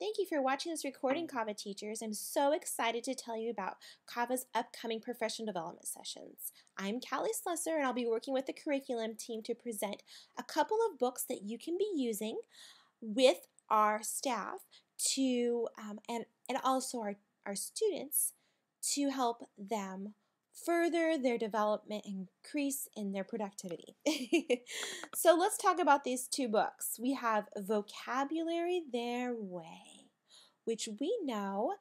Thank you for watching this recording, Kava teachers. I'm so excited to tell you about Kava's upcoming professional development sessions. I'm Kali Slusser, and I'll be working with the curriculum team to present a couple of books that you can be using with our staff to and also our students to help them further their development and increase in their productivity. So let's talk about these two books. We have Vocabulary Their Way, which we know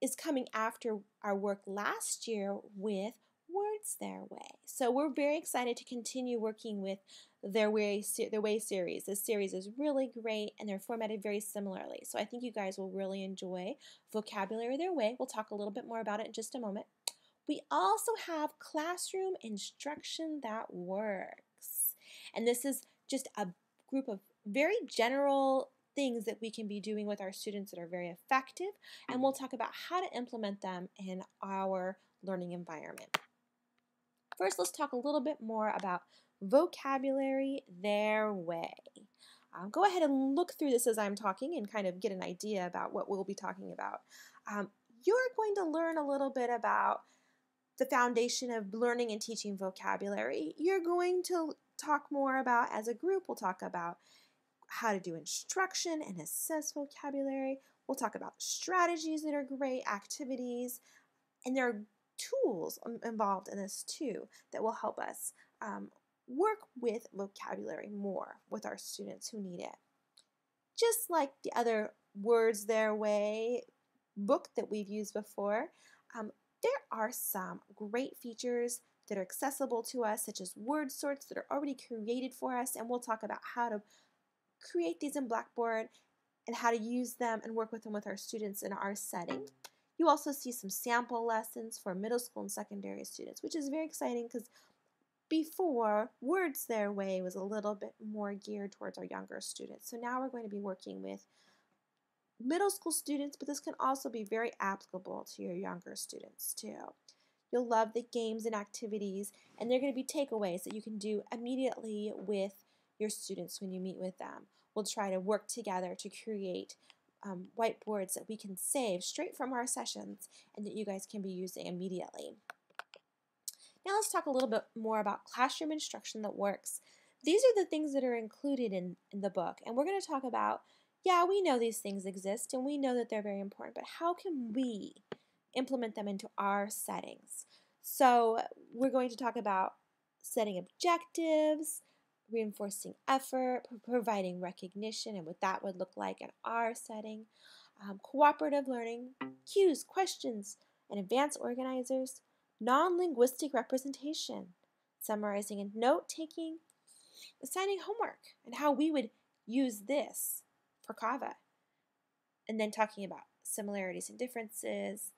is coming after our work last year with Words Their Way. So we're very excited to continue working with Their Way series. This series is really great and they're formatted very similarly. So I think you guys will really enjoy Vocabulary Their Way. We'll talk a little bit more about it in just a moment. We also have Classroom Instruction That Works. And this is just a group of very general things that we can be doing with our students that are very effective, and we'll talk about how to implement them in our learning environment. First, let's talk a little bit more about Vocabulary Their Way. Go ahead and look through this as I'm talking and kind of get an idea about what we'll be talking about. You're going to learn a little bit about the foundation of learning and teaching vocabulary. You're going to talk more about, as a group, we'll talk about how to do instruction and assess vocabulary. We'll talk about strategies that are great, activities, and there are tools involved in this too that will help us work with vocabulary more with our students who need it. Just like the other Words Their Way book that we've used before, there are some great features that are accessible to us, such as word sorts that are already created for us, and we'll talk about how to create these in Blackboard and how to use them and work with them with our students in our setting. You also see some sample lessons for middle school and secondary students, which is very exciting because before, Words Their Way was a little bit more geared towards our younger students. So now we're going to be working with middle school students, but this can also be very applicable to your younger students too. You'll love the games and activities, and they're going to be takeaways that you can do immediately with your students when you meet with them. We'll try to work together to create whiteboards that we can save straight from our sessions and that you guys can be using immediately. Now let's talk a little bit more about classroom instruction that works. These are the things that are included in the book, and we're going to talk about, yeah, we know these things exist and we know that they're very important, but how can we implement them into our settings? So we're going to talk about setting objectives, reinforcing effort, providing recognition and what that would look like in our setting, cooperative learning, cues, questions, and advanced organizers, non-linguistic representation, summarizing and note-taking, assigning homework, and how we would use this for Kava, and then talking about similarities and differences,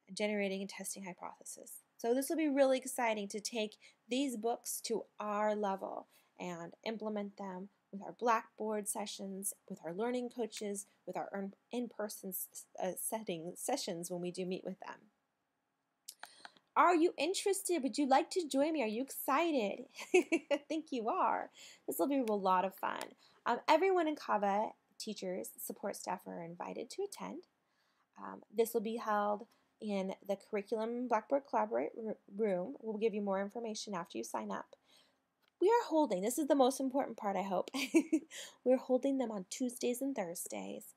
and generating and testing hypotheses. So this will be really exciting to take these books to our level and implement them with our Blackboard sessions, with our learning coaches, with our in-person sessions when we do meet with them. Are you interested? Would you like to join me? Are you excited? I think you are. This will be a lot of fun. Everyone in Kava, teachers, support staff are invited to attend. This will be held in the Curriculum Blackboard Collaborate room. We'll give you more information after you sign up. We are holding, this is the most important part, I hope. We're holding them on Tuesdays and Thursdays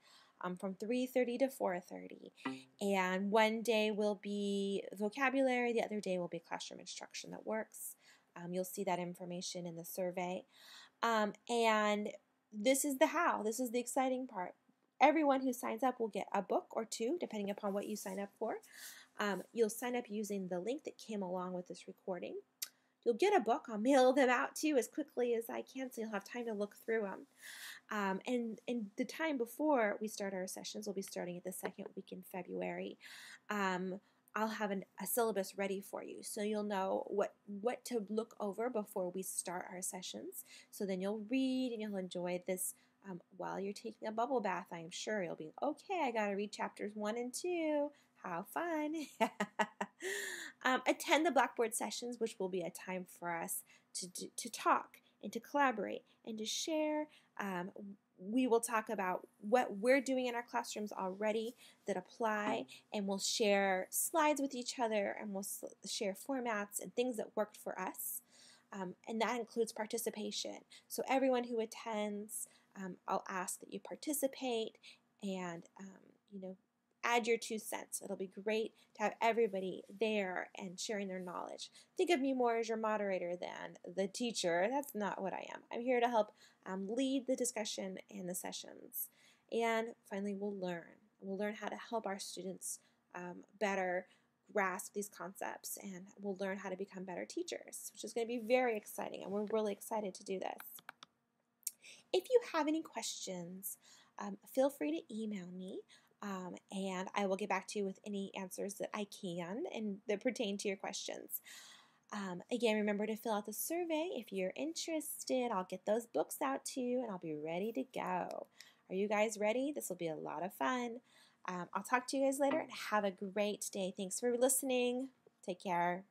from 3:30 to 4:30. And one day will be vocabulary, the other day will be classroom instruction that works. You'll see that information in the survey. And this is the how, this is the exciting part. Everyone who signs up will get a book or two, depending upon what you sign up for. You'll sign up using the link that came along with this recording. You'll get a book. I'll mail them out to you as quickly as I can so you'll have time to look through them. And the time before we start our sessions, we'll be starting at the second week in February. I'll have a syllabus ready for you so you'll know what to look over before we start our sessions. So then you'll read and you'll enjoy this while you're taking a bubble bath. I'm sure you'll be, okay, I got to read chapters 1 and 2. How fun. Attend the Blackboard sessions, which will be a time for us to talk and to collaborate and to share we will talk about what we're doing in our classrooms already that apply, and we'll share slides with each other, and we'll share formats and things that worked for us. And that includes participation. So everyone who attends, I'll ask that you participate and, add your 2 cents. It'll be great to have everybody there and sharing their knowledge. Think of me more as your moderator than the teacher. That's not what I am. I'm here to help lead the discussion and the sessions. And finally, we'll learn. We'll learn how to help our students better grasp these concepts, and we'll learn how to become better teachers, which is going to be very exciting, and we're really excited to do this. If you have any questions, feel free to email me, and I will get back to you with any answers that I can and that pertain to your questions. Again, remember to fill out the survey if you're interested. I'll get those books out to you, and I'll be ready to go. Are you guys ready? This will be a lot of fun. I'll talk to you guys later, and have a great day. Thanks for listening. Take care.